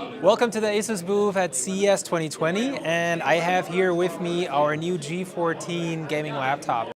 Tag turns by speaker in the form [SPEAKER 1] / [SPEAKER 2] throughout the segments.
[SPEAKER 1] Welcome to the ASUS booth at CES 2020, and I have here with me our new G14 gaming laptop.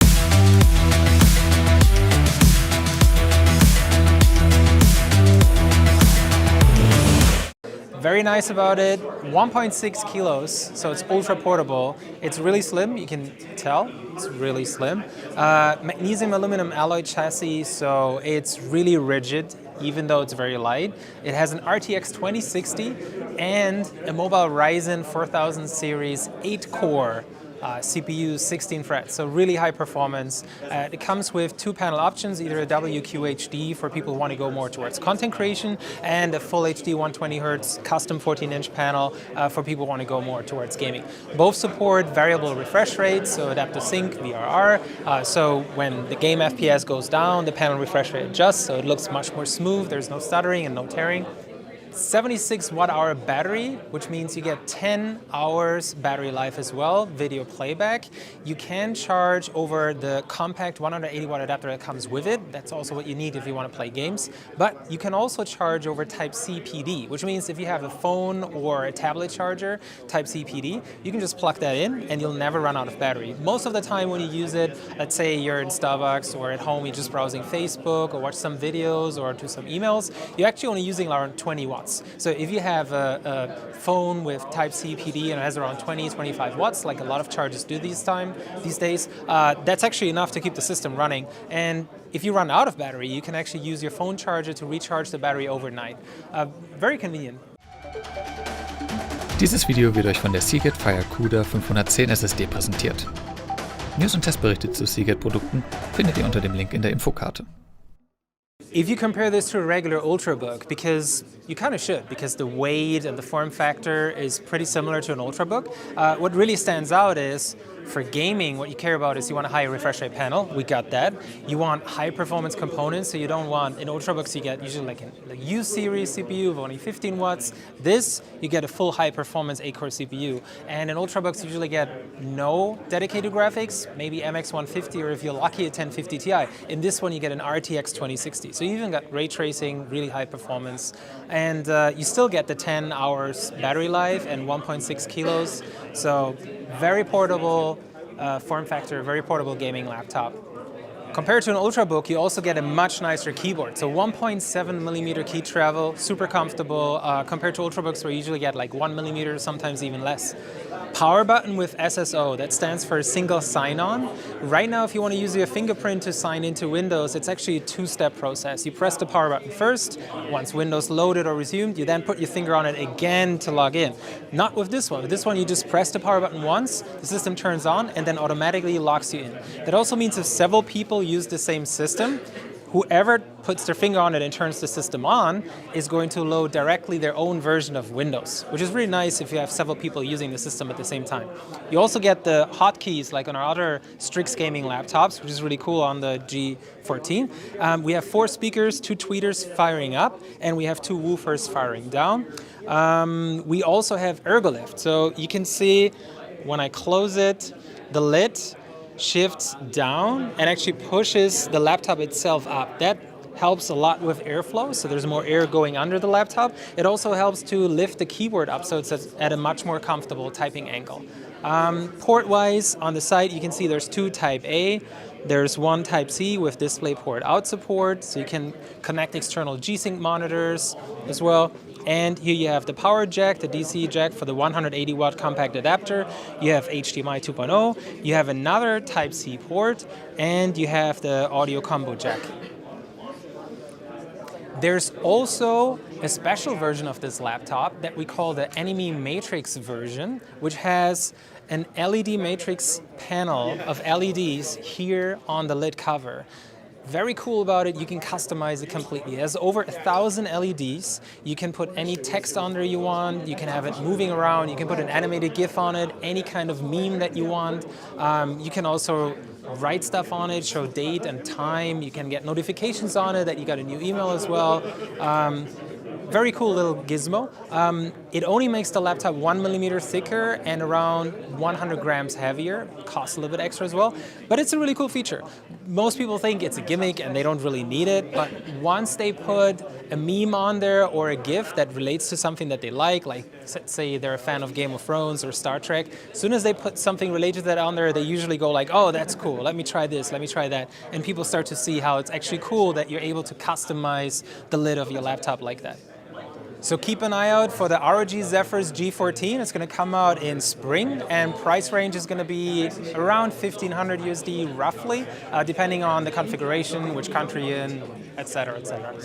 [SPEAKER 1] Very nice about it, 1.6 kilos, so it's ultra portable. It's really slim, you can tell, it's really slim. Magnesium aluminum alloy chassis, so it's really rigid, even though it's very light. It has an RTX 2060 and a mobile Ryzen 4000 series 8-core CPU, 16 threads, so really high performance. It comes with two panel options, either a WQHD for people who want to go more towards content creation, and a full HD 120Hz custom 14-inch panel for people who want to go more towards gaming. Both support variable refresh rates, so adaptive sync, VRR, so when the game FPS goes down, the panel refresh rate adjusts, so it looks much more smooth, there's no stuttering and no tearing. 76 watt-hour battery, which means you get 10 hours battery life as well, video playback. You can charge over the compact 180 watt adapter that comes with it. That's also what you need if you want to play games. But you can also charge over Type-C PD, which means if you have a phone or a tablet charger, Type-C PD, you can just plug that in and you'll never run out of battery. Most of the time when you use it, let's say you're in Starbucks or at home, you're just browsing Facebook or watch some videos or do some emails, you're actually only using around 20 watts. So if you have a phone with Type-C PD and it has around 20-25 watts, like a lot of chargers do these days, that's actually enough to keep the system running. And if you run out of battery, you can actually use your phone charger to recharge the battery overnight. Very convenient.
[SPEAKER 2] Dieses Video wird euch von der Seagate Fire CUDA 510 SSD präsentiert. News und Testberichte zu Seagate-Produkten findet ihr unter dem Link in der Infokarte.
[SPEAKER 1] If you compare this to a regular Ultrabook, because you kind of should, because the weight and the form factor is pretty similar to an Ultrabook, what really stands out is, for gaming, what you care about is you want a high refresh rate panel. We got that. You want high performance components, so you don't want, in Ultrabooks you get usually like a U series CPU of only 15 watts. This, you get a full high performance 8-core CPU. And in Ultrabooks you usually get no dedicated graphics, maybe MX 150 or if you're lucky a 1050 Ti. In this one you get an RTX 2060. So you even got ray tracing, really high performance. And you still get the 10 hours battery life and 1.6 kilos. So very portable form factor, very portable gaming laptop. Compared to an Ultrabook, you also get a much nicer keyboard. So 1.7 millimeter key travel, super comfortable. Compared to Ultrabooks where you usually get like 1 millimeter, sometimes even less. Power button with SSO, that stands for single sign-on. Right now, if you want to use your fingerprint to sign into Windows, it's actually a two-step process. You press the power button first. Once Windows loaded or resumed, you then put your finger on it again to log in. Not with this one. With this one, you just press the power button once, the system turns on, and then automatically locks you in. That also means if several people use the same system, whoever puts their finger on it and turns the system on is going to load directly their own version of Windows, which is really nice if you have several people using the system at the same time. You also get the hotkeys like on our other Strix gaming laptops, which is really cool on the G14. We have 4 speakers, 2 tweeters firing up, and we have 2 woofers firing down. We also have ergolift, so you can see when I close it, the lid shifts down and actually pushes the laptop itself up. That helps a lot with airflow, so there's more air going under the laptop. It also helps to lift the keyboard up so it's at a much more comfortable typing angle. Port-wise, on the side you can see there's 2 Type-A. There's 1 Type-C with DisplayPort out support, so you can connect external G-Sync monitors as well. And here you have the power jack, the DC jack for the 180 watt compact adapter. You have HDMI 2.0, you have another Type-C port, and you have the audio combo jack. There's also a special version of this laptop that we call the Enemy Matrix version, which has an LED matrix panel of LEDs here on the lid cover. Very cool about it, you can customize it completely. It has over 1,000 LEDs. You can put any text on there you want. You can have it moving around. You can put an animated GIF on it, any kind of meme that you want. You can also write stuff on it, show date and time. You can get notifications on it that you got a new email as well. Very cool little gizmo. It only makes the laptop 1 millimeter thicker and around 100 grams heavier. Costs a little bit extra as well, but it's a really cool feature. Most people think it's a gimmick and they don't really need it, but once they put a meme on there or a GIF that relates to something that they like say they're a fan of Game of Thrones or Star Trek, as soon as they put something related to that on there, they usually go like, oh, that's cool, let me try this, let me try that. And people start to see how it's actually cool that you're able to customize the lid of your laptop like that. So keep an eye out for the ROG Zephyrus G14. It's going to come out in spring, and price range is going to be around 1,500 USD roughly, depending on the configuration, which country you're in, etc., etc.